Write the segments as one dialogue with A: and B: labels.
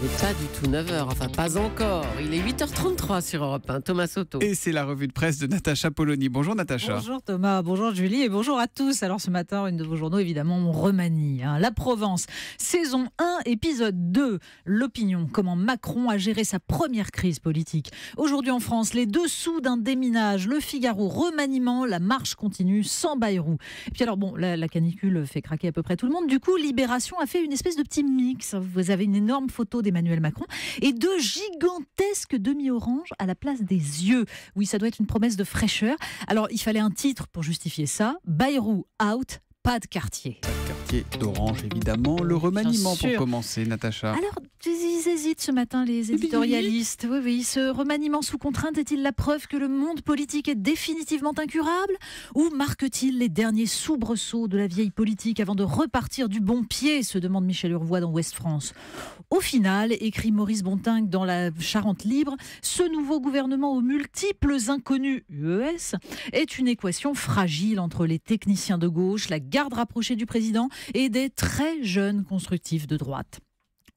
A: n'est pas du tout 9h, enfin pas encore. Il est 8h33 sur Europe 1. Thomas Soto.
B: Et c'est la revue de presse de Natacha Polony. Bonjour Natacha.
C: Bonjour Thomas, bonjour Julie et bonjour à tous. Alors ce matin, une de vos journaux, évidemment, on remanie. La Provence, saison 1, épisode 2. L'opinion, comment Macron a géré sa première crise politique. Aujourd'hui en France, les dessous d'un déminage. Le Figaro, remaniement, la marche continue sans Bayrou. Et puis alors bon, la canicule fait craquer à peu près tout le monde. Du coup, Libération a fait une espèce de petit mix. Vous avez une énorme photo d'Emmanuel Macron et deux gigantesques demi-oranges à la place des yeux. Oui, ça doit être une promesse de fraîcheur. Alors, il fallait un titre pour justifier ça. Bayrou out, pas de quartier.
B: Pas de quartier d'orange, évidemment. Le remaniement pour commencer, Natacha.
C: Alors, ils hésitent ce matin, les éditorialistes. Oui, ce remaniement sous contrainte est-il la preuve que le monde politique est définitivement incurable ? Ou marque-t-il les derniers soubresauts de la vieille politique avant de repartir du bon pied, se demande Michel Urvois dans Ouest France. Au final, écrit Maurice Bontingue dans la Charente Libre, ce nouveau gouvernement aux multiples inconnus UES est une équation fragile entre les techniciens de gauche, la garde rapprochée du président et des très jeunes constructifs de droite.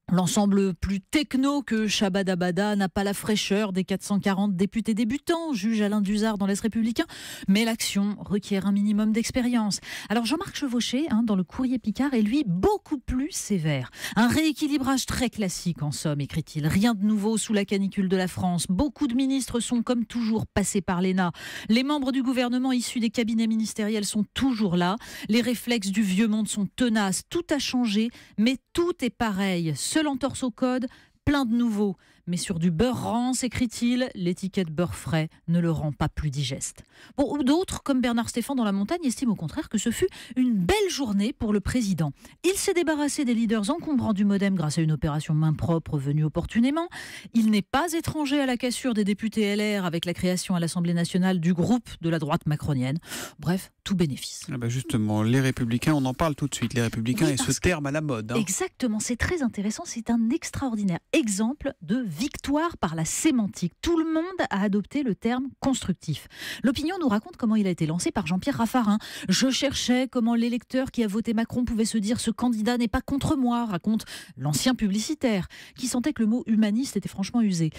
C: L'ensemble plus techno que Shabadabada n'a pas la fraîcheur des 440 députés débutants, juge Alain Duzard dans l'Est républicain, mais l'action requiert un minimum d'expérience. Alors Jean-Marc Chevauché, dans le Courrier Picard, est lui beaucoup plus sévère. Un rééquilibrage très classique en somme, écrit-il. Rien de nouveau sous la canicule de la France. Beaucoup de ministres sont comme toujours passés par l'ENA. Les membres du gouvernement issus des cabinets ministériels sont toujours là. Les réflexes du vieux monde sont tenaces. Tout a changé, mais tout est pareil. Seul entorse au code, plein de nouveaux. Mais sur du beurre rance, écrit-il, l'étiquette beurre frais ne le rend pas plus digeste. Bon, d'autres, comme Bernard Stéphane dans La Montagne, estiment au contraire que ce fut une belle journée pour le président. Il s'est débarrassé des leaders encombrants du MoDem grâce à une opération main propre venue opportunément. Il n'est pas étranger à la cassure des députés LR avec la création à l'Assemblée nationale du groupe de la droite macronienne. Bref, tout bénéfice.
B: Justement, les Républicains, on en parle tout de suite. Les Républicains et ce terme à la mode.
C: Exactement, c'est très intéressant. C'est un extraordinaire exemple de victoire par la sémantique. Tout le monde a adopté le terme constructif. L'opinion nous raconte comment il a été lancé par Jean-Pierre Raffarin. Je cherchais comment l'électeur qui a voté Macron pouvait se dire « ce candidat n'est pas contre moi », raconte l'ancien publicitaire, qui sentait que le mot humaniste était franchement usé.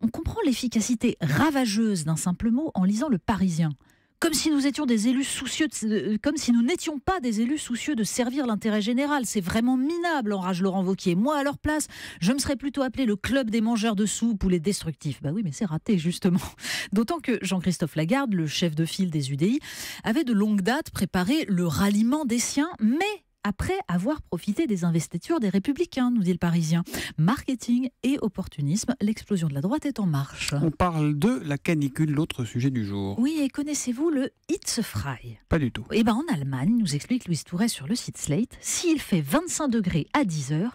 C: On comprend l'efficacité ravageuse d'un simple mot en lisant Le Parisien. Comme si nous étions des élus soucieux, comme si nous n'étions pas des élus soucieux de servir l'intérêt général. C'est vraiment minable, enrage Laurent Wauquiez. Moi, à leur place, je me serais plutôt appelé le club des mangeurs de soupe ou les destructifs. Bah oui, mais c'est raté, justement. D'autant que Jean-Christophe Lagarde, le chef de file des UDI, avait de longue date préparé le ralliement des siens, mais après avoir profité des investitures des Républicains, nous dit le Parisien. Marketing et opportunisme, l'explosion de la droite est en marche.
B: On parle de la canicule, l'autre sujet du jour.
C: Oui, et connaissez-vous le Hitzefrei ?
B: Pas du tout.
C: En Allemagne, nous explique Louise Touret sur le site Slate, s'il fait 25 degrés à 10h,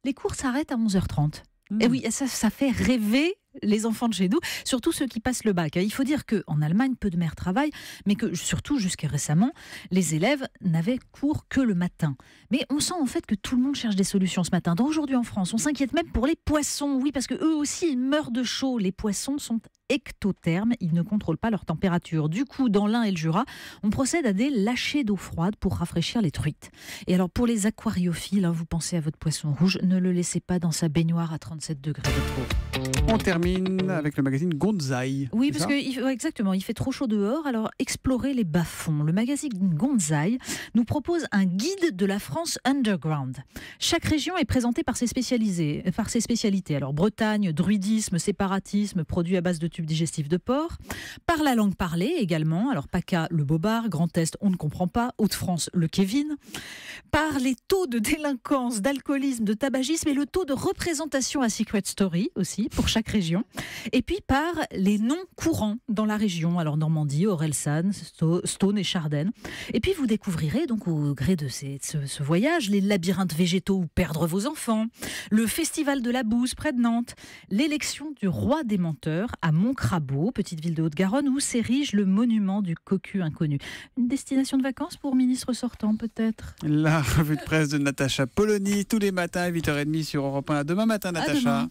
C: les cours s'arrêtent à 11h30. Et oui, ça fait rêver les enfants de chez nous, surtout ceux qui passent le bac. Il faut dire qu'en Allemagne, peu de mères travaillent, mais que surtout jusqu'à récemment, les élèves n'avaient cours que le matin. Mais on sent en fait que tout le monde cherche des solutions ce matin. Aujourd'hui en France, on s'inquiète même pour les poissons. Oui, parce que eux aussi, ils meurent de chaud. Les poissons sont ectothermes, ils ne contrôlent pas leur température. Du coup, dans l'Ain et le Jura, on procède à des lâchers d'eau froide pour rafraîchir les truites. Et alors pour les aquariophiles, vous pensez à votre poisson rouge, ne le laissez pas dans sa baignoire à 37 degrés de trop.
B: On termine avec le magazine Gonzai.
C: Oui, parce que exactement, il fait trop chaud dehors, alors explorez les bas-fonds. Le magazine Gonzai nous propose un guide de la France underground. Chaque région est présentée par ses spécialités. Alors Bretagne, druidisme, séparatisme, produits à base de tubes digestifs de porc. Par la langue parlée également. Alors PACA, le Bobard, Grand Est, on ne comprend pas. Hauts-de-France, le Kevin. Par les taux de délinquance, d'alcoolisme, de tabagisme et le taux de représentation à Secret Story aussi, pour chaque région. Et puis par les noms courants dans la région. Alors Normandie, Orelsan, Stone et Chardenne. Et puis vous découvrirez donc au gré de ce voyage les labyrinthes végétaux où perdre vos enfants, le festival de la bouse près de Nantes, l'élection du roi des menteurs à Montcrabeau, petite ville de Haute-Garonne, où s'érige le monument du cocu inconnu. Une destination de vacances pour ministre sortant peut-être.
B: La revue de presse de Natacha Polony tous les matins à 8h30 sur Europe 1. À demain matin Natacha.
C: À demain.